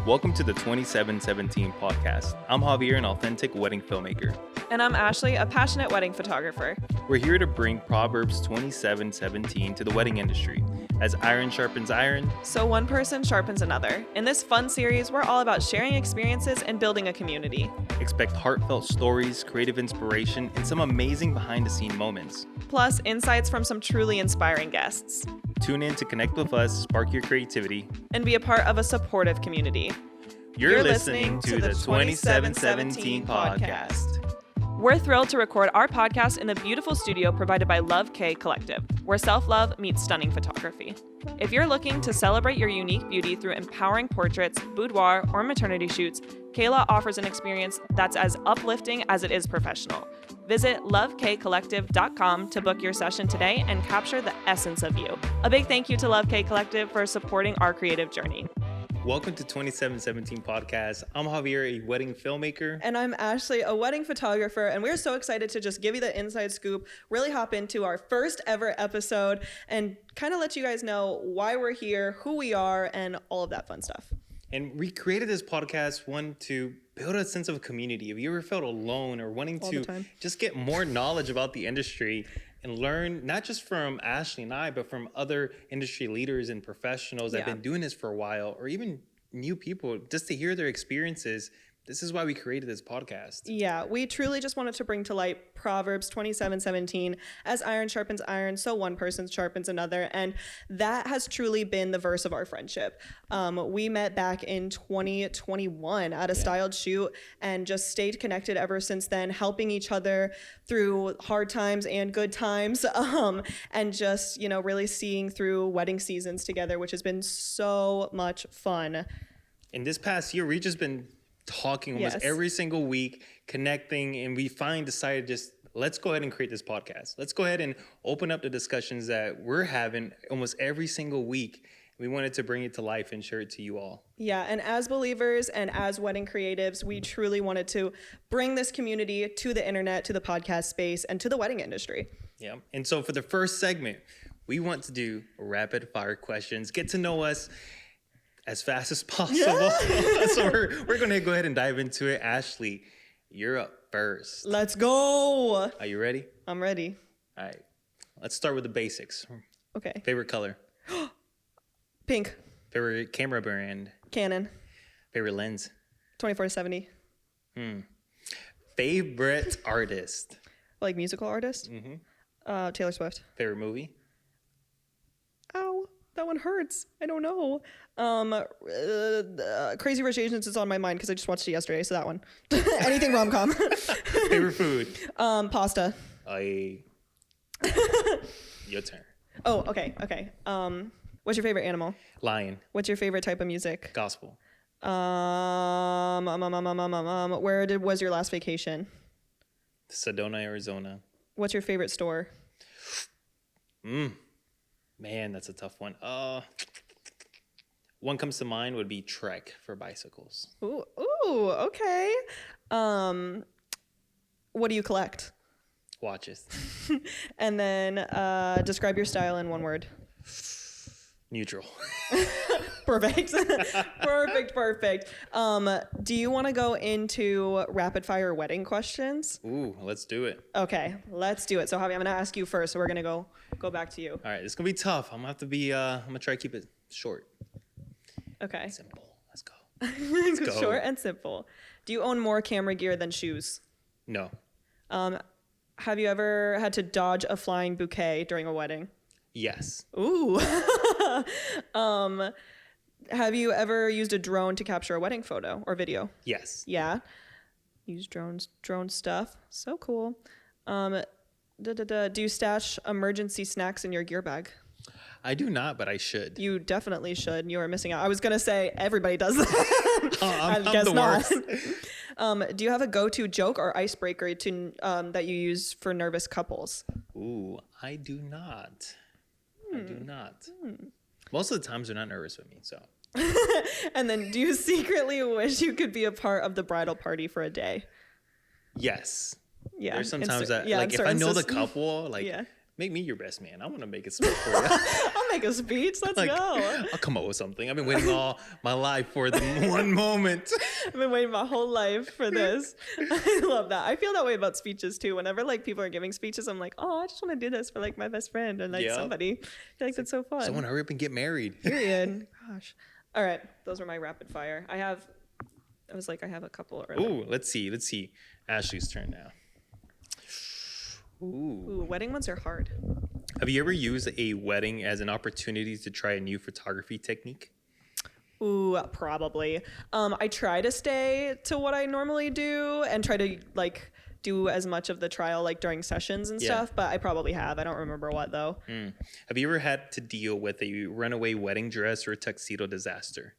Welcome to the 2717 podcast. I'm Javier, an authentic wedding filmmaker. And I'm Ashley, a passionate wedding photographer. We're here to bring Proverbs 2717 to the wedding industry. As iron sharpens iron, so one person sharpens another. In this fun series, we're all about sharing experiences and building a community. Expect heartfelt stories, creative inspiration, and some amazing behind-the-scene moments. Plus, insights from some truly inspiring guests. Tune in to connect with us, spark your creativity, and be a part of a supportive community. You're listening to the 2717 podcast. We're thrilled to record our podcast in the beautiful studio provided by Love K Collective, where self-love meets stunning photography. If you're looking to celebrate your unique beauty through empowering portraits, boudoir, or maternity shoots, Kayla offers an experience that's as uplifting as it is professional. Visit lovekcollective.com to book your session today and capture the essence of you. A big thank you to Love K Collective for supporting our creative journey. Welcome to 2717 podcast. I'm Javier, a wedding filmmaker. And I'm Ashley, a wedding photographer. And we're so excited to just give you the inside scoop, really hop into our first ever episode and kind of let you guys know why we're here, who we are, and all of that fun stuff. And we created this podcast, to build a sense of community. If you ever felt alone or wanting to just get more knowledge about the industry and learn not just from Ashley and I, but from other industry leaders and professionals that have been doing this for a while, or even new people, just to hear their experiences. This is why we created this podcast. Yeah, we truly just wanted to bring to light Proverbs 27:17, as iron sharpens iron, so one person sharpens another. And that has truly been the verse of our friendship. We met back in 2021 at a styled shoot and just stayed connected ever since then, helping each other through hard times and good times. And just, really seeing through wedding seasons together, which has been so much fun. In this past year, we've just been talking almost every single week, connecting, and we decided just let's go ahead and create this podcast. Let's go ahead and open up the discussions that we're having almost every single week. We wanted to bring it to life and share it to you all. Yeah, and as believers and as wedding creatives, we truly wanted to bring this community to the internet, to the podcast space, and to the wedding industry. Yeah, and so for the first segment, we want to do rapid fire questions, get to know us as fast as possible. Yeah. So we're going to go ahead and dive into it. Ashley, you're up first. Let's go. Are you ready? I'm ready. All right. Let's start with the basics. Okay. Favorite color? Pink. Favorite camera brand? Canon. Favorite lens? 24-70. Favorite artist? Like musical artist? Mm-hmm. Taylor Swift. Favorite movie? Ow. That one hurts. I don't know. Crazy Rich Asians is on my mind because I just watched it yesterday, so that one. Anything rom-com. Favorite food? Pasta. Your turn. Oh, okay. What's your favorite animal? Lion. What's your favorite type of music? Gospel. Where was your last vacation? Sedona, Arizona. What's your favorite store? Man, that's a tough one. One comes to mind would be Trek for bicycles. Ooh, okay. What do you collect? Watches. And then describe your style in one word. Neutral. Perfect. Perfect. Do you want to go into rapid fire wedding questions? Ooh, let's do it. Okay, let's do it. So Javi, I'm going to ask you first. So we're going to go back to you. All right, it's going to be tough. I'm going to try to keep it short. Okay. Simple. Let's go. Let's go. Short and simple. Do you own more camera gear than shoes? No. Have you ever had to dodge a flying bouquet during a wedding? Yes. Ooh. Have you ever used a drone to capture a wedding photo or video? Yes. Yeah. Use drone stuff. So cool. Do you stash emergency snacks in your gear bag? I do not, but I should. You definitely should. You are missing out. I was going to say everybody does that. I guess not. Do you have a go-to joke or icebreaker that you use for nervous couples? Ooh, I do not. I do not. Most of the times they're not nervous with me, so. And then do you secretly wish you could be a part of the bridal party for a day? Yes. Yeah. There's sometimes that, like, if I know the couple, like, Make me your best man. I want to make a speech for you. I'll make a speech. Let's go. I'll come up with something. I've been waiting all my life for the one moment. I've been waiting my whole life for this. I love that. I feel that way about speeches too. Whenever like people are giving speeches, I'm like, oh, I just want to do this for like my best friend and like somebody. I feel like that's so fun. Someone hurry up and get married. Period. Gosh. All right. Those were my rapid fire. I have a couple. Ooh, let's see. Ashley's turn now. Ooh, wedding ones are hard. Have you ever used a wedding as an opportunity to try a new photography technique? Ooh, probably. I try to stay to what I normally do and try to like do as much of the trial like during sessions and stuff, but I probably have. I don't remember what though. Have you ever had to deal with a runaway wedding dress or a tuxedo disaster?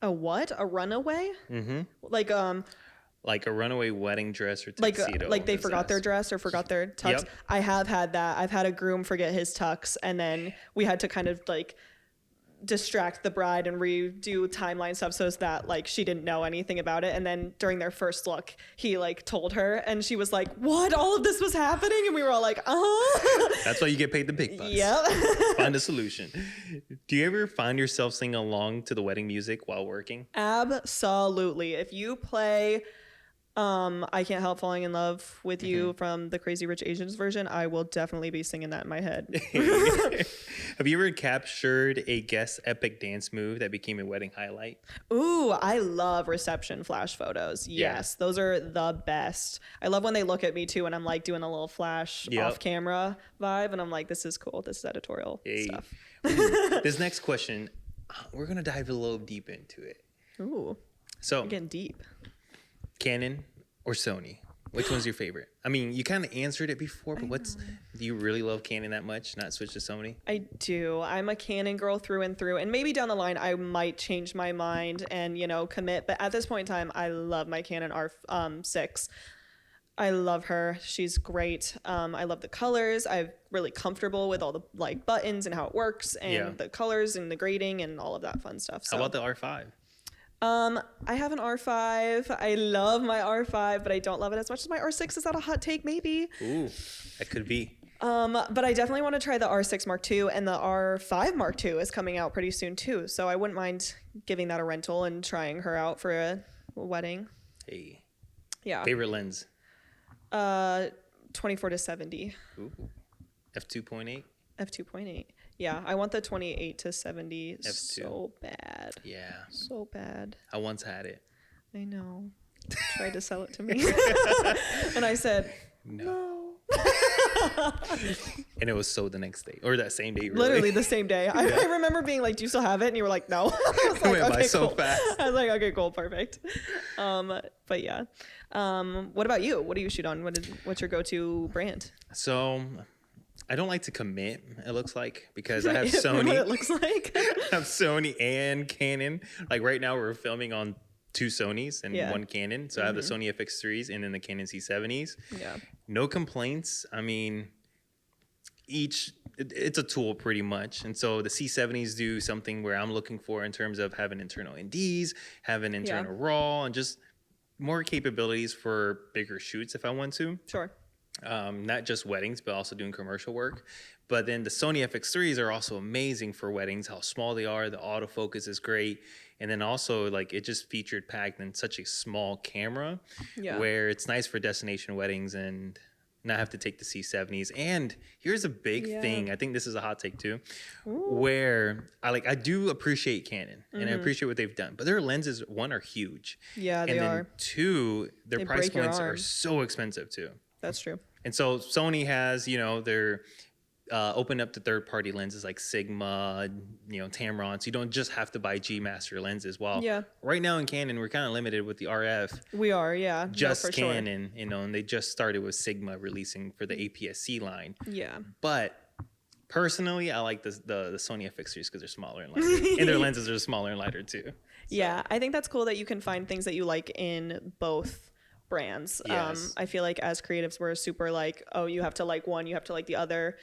A what? A runaway? Mm-hmm. Like a runaway wedding dress or tuxedo. Like they forgot their dress or forgot their tux. Yep. I have had that. I've had a groom forget his tux, and then we had to kind of like distract the bride and redo timeline stuff so that like she didn't know anything about it. And then during their first look, he like told her, and she was like, "What? All of this was happening?" And we were all like, That's why you get paid the big bucks. Yep. Find a solution. Do you ever find yourself singing along to the wedding music while working? Absolutely. If you play I Can't Help Falling in Love with You from the Crazy Rich Asians version, I will definitely be singing that in my head. Have you ever captured a guest epic dance move that became a wedding highlight? Ooh, I love reception flash photos. Yes, those are the best. I love when they look at me too and I'm like doing a little flash off camera vibe and I'm like, this is cool. This is editorial stuff. This next question, we're going to dive a little deep into it. Ooh, so I'm getting deep. Canon or Sony? Which one's your favorite? I mean, you kind of answered it before, but do you really love Canon that much, not switch to Sony? I do. I'm a Canon girl through and through. And maybe down the line, I might change my mind and, commit. But at this point in time, I love my Canon R6. I love her. She's great. I love the colors. I'm really comfortable with all the like buttons and how it works and the colors and the grading and all of that fun stuff. So. How about the R5? I have an R5. I love my R5, but I don't love it as much as my R6. Is that a hot take? Maybe. Ooh, that could be. But I definitely want to try the R6 Mark II, and the R5 Mark II is coming out pretty soon too. So I wouldn't mind giving that a rental and trying her out for a wedding. Hey. Yeah. Favorite lens? 24 to 70. Ooh. F2.8. F2.8. Yeah, I want the 28 to 70 F2. So bad. Yeah. So bad. I once had it. I know. Tried to sell it to me. And I said, no. And it was sold the next day. Or that same day, really. Literally the same day. I remember being like, do you still have it? And you were like, no. I was like, okay, so cool. fast. I was like, okay, cool, perfect. But yeah. What about you? What do you shoot on? What's your go-to brand? So I don't like to commit, it looks like, because I have Sony. What it looks like? I have Sony and Canon. Like right now we're filming on 2 Sonys and 1 Canon. So I have the Sony FX3s and then the Canon C70s. Yeah. No complaints. I mean, it's a tool pretty much. And so the C70s do something where I'm looking for in terms of having internal NDs, having internal RAW, and just more capabilities for bigger shoots if I want to. Sure. Not just weddings, but also doing commercial work. But then the Sony FX3s are also amazing for weddings, how small they are. The autofocus is great. And then also like it just featured packed in such a small camera where it's nice for destination weddings and not have to take the C70s. And here's a big thing. I think this is a hot take too, where I do appreciate Canon and I appreciate what they've done, but their lenses, 1, are huge. Yeah, they are. 2, their price points are so expensive too. That's true. And so Sony has, their open up to third-party lenses like Sigma, Tamron. So you don't just have to buy G Master lenses. Well, right now in Canon, we're kind of limited with the RF. We are, yeah. Just Canon, and they just started with Sigma releasing for the APS-C line. Yeah. But personally, I like the Sony FX3s because they're smaller and lighter. And their lenses are smaller and lighter too. So. Yeah, I think that's cool that you can find things that you like in both brands. Yes. I feel like as creatives, we're super like, oh, you have to like one, you have to like the other.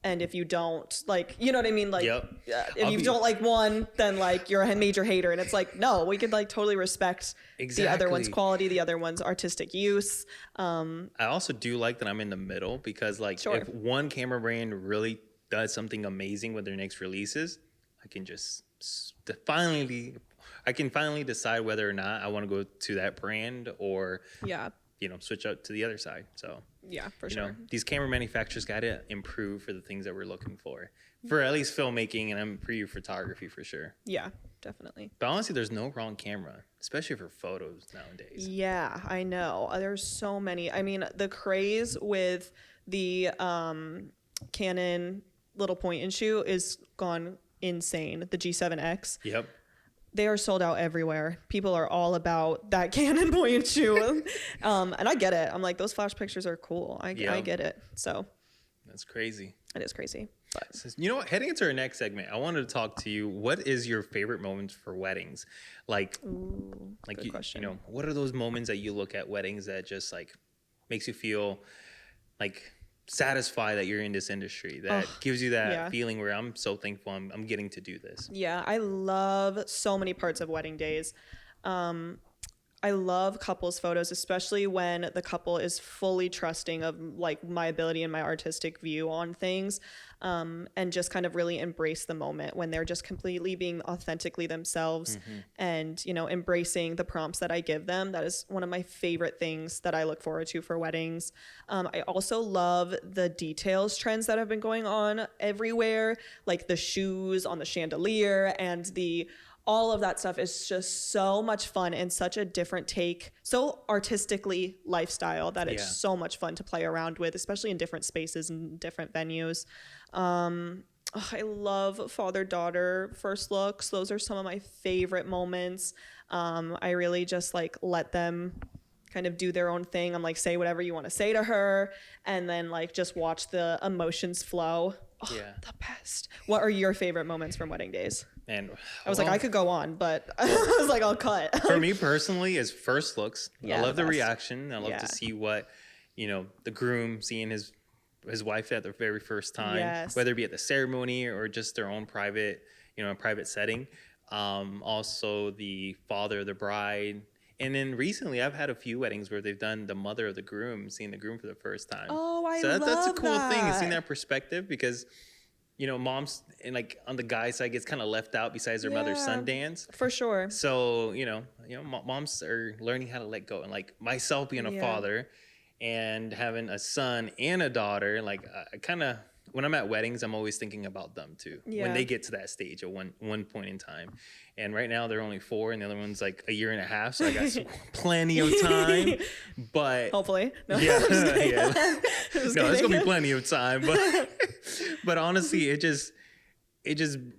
And if you don't, like, you know what I mean? Like, Yep. if you don't like one, then like you're a major hater. And it's like, no, we could like totally respect the other one's quality, the other one's artistic use. I also do like that I'm in the middle, because like if one camera brand really does something amazing with their next releases, I can just finally decide whether or not I want to go to that brand or switch up to the other side. So for sure. These camera manufacturers got to improve for the things that we're looking for at least filmmaking, and I'm pre photography for sure. Yeah, definitely. But honestly, there's no wrong camera, especially for photos nowadays. Yeah, I know. There's so many. I mean, the craze with the Canon little point and shoot is gone insane. The G7X. Yep. They are sold out everywhere. People are all about that Canon point and shoot. And I get it. I'm like, those flash pictures are cool. I get it. So that's crazy. It is crazy. But you know what? Heading into our next segment, I wanted to talk to you. What is your favorite moments for weddings? Like good question. What are those moments that you look at weddings that just like makes you feel like satisfied that you're in this industry, that gives you that feeling where I'm so thankful I'm getting to do this? Yeah, I love so many parts of wedding days. I love couples photos, especially when the couple is fully trusting of like my ability and my artistic view on things, and just kind of really embrace the moment when they're just completely being authentically themselves and, embracing the prompts that I give them. That is one of my favorite things that I look forward to for weddings. I also love the details trends that have been going on everywhere, like the shoes on the chandelier and all of that stuff is just so much fun and such a different take, so artistically lifestyle that it's so much fun to play around with, especially in different spaces and different venues. I love father-daughter first looks. Those are some of my favorite moments. I really just like let them kind of do their own thing. I'm like, say whatever you want to say to her, and then like just watch the emotions flow. The best. What are your favorite moments from wedding days? And I was like, I could go on, but I was like, I'll cut. For me personally, is first looks. I love the reaction. I love to see what, the groom seeing his wife at the very first time, whether it be at the ceremony or just their own private, private setting. Also the father of the bride. And then recently I've had a few weddings where they've done the mother of the groom, seeing the groom for the first time. Oh, I love that. That's a cool thing, seeing that perspective, because moms and like on the guy side gets kind of left out besides their mother's son dance. For sure. So, moms are learning how to let go. And like myself being a father and having a son and a daughter, like I kind of, when I'm at weddings, I'm always thinking about them too. When they get to that stage at one point in time. And right now they're only 4 and the other one's like a year and a half. So I got plenty of time, but hopefully. No, there's gonna be plenty of time. But honestly, it just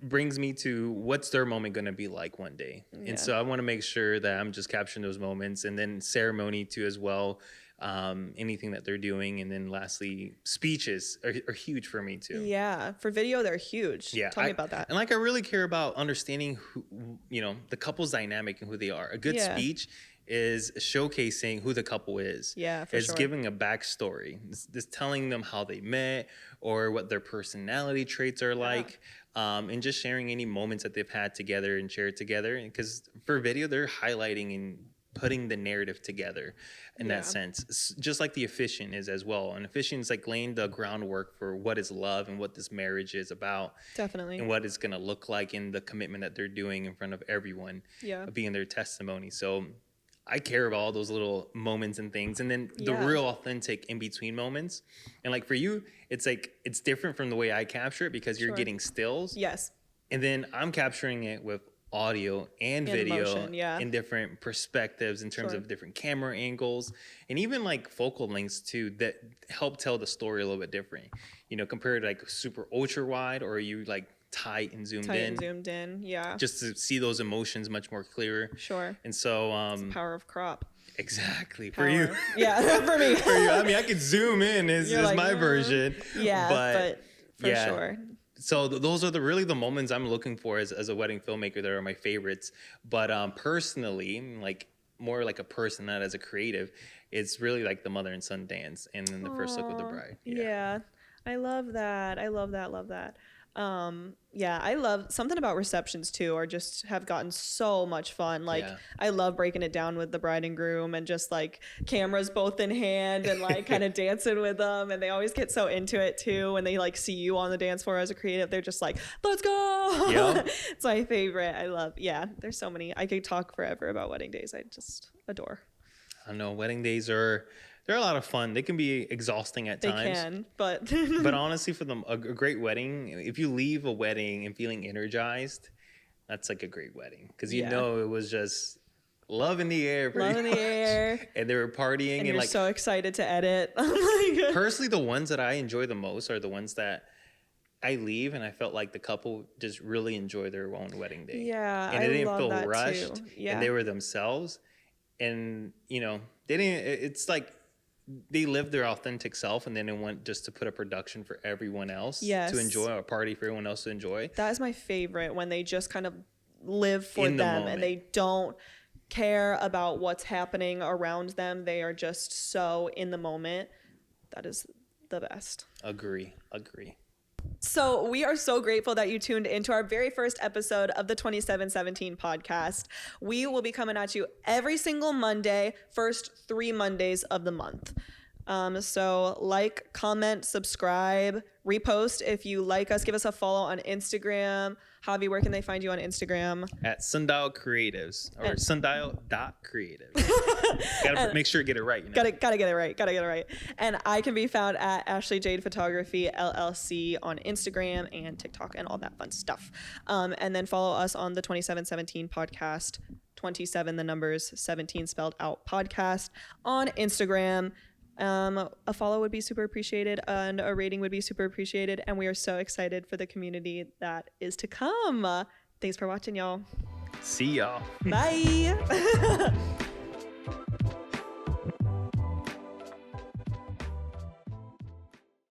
brings me to what's their moment gonna be like one day. And so I want to make sure that I'm just capturing those moments, and then ceremony too as well. Anything that they're doing, and then lastly, speeches are huge for me too. Yeah, for video they're huge. Tell me about that. And like I really care about understanding who, the couple's dynamic and who they are. A good speech is showcasing who the couple is. Yeah, for it's sure. giving a backstory. It's telling them how they met or what their personality traits are like. And just sharing any moments that they've had together and shared together. Because for video, they're highlighting and putting the narrative together in that sense, just like the officiant is as well. And officiant is like laying the groundwork for what is love and what this marriage is about. Definitely. And what it's going to look like in the commitment that they're doing in front of everyone, being their testimony. So I care about all those little moments and things, and then the real authentic in between moments. And like for you, it's like it's different from the way I capture it, because you're getting stills. Yes. And then I'm capturing it with audio and video motion, in different perspectives in terms of different camera angles, and even like focal lengths too, that help tell the story a little bit different, compared to like super ultra wide, or you like tight and zoomed in, just to see those emotions much more clearer. And so it's the power of crop. Exactly. For you. For me. For you, I mean, I could zoom in is like, my version. But for sure. So those are really the moments I'm looking for as a wedding filmmaker that are my favorites. But personally, like more like a person, not as a creative, it's really like the mother and son dance, and then the first look with the bride. Yeah. I love that. Love that. Yeah, I love something about receptions too, or just have gotten so much fun. Like, I love breaking it down with the bride and groom and just like cameras both in hand and like kind of dancing with them. And they always get so into it too. When they like see you on the dance floor as a creative, they're just like, let's go. Yep. It's my favorite. I love, there's so many. I could talk forever about wedding days. I just adore. I know wedding days they're a lot of fun. They can be exhausting at times. They can, but but honestly, for them, a great wedding, if you leave a wedding and feeling energized, that's like a great wedding, because you know it was just love in the air, and they were partying, and you're like so excited to edit. Personally, the ones that I enjoy the most are the ones that I leave and I felt like the couple just really enjoyed their own wedding day. Yeah, and they didn't feel rushed, and they were themselves, and they didn't. It's like they lived their authentic self, and then they went just to put a production for everyone else to enjoy, a party for everyone else to enjoy. That is my favorite, when they just kind of live for them and they don't care about what's happening around them. They are just so in the moment. That is the best. Agree. So we are so grateful that you tuned into our very first episode of the 2717 podcast. We will be coming at you every single Monday, first 3 Mondays of the month. So like, comment, subscribe, repost if you like us. Give us a follow on Instagram. Javi, where can they find you on Instagram? At Sundial Creatives, or sundial.creatives. Gotta make sure to get it right. Gotta get it right. And I can be found at Ashley Jade Photography LLC on Instagram and TikTok and all that fun stuff. And then follow us on the 2717 podcast, 27 the numbers, 17 spelled out podcast on Instagram. A follow would be super appreciated, and a rating would be super appreciated. And we are so excited for the community that is to come. Thanks for watching, y'all. See y'all. Bye.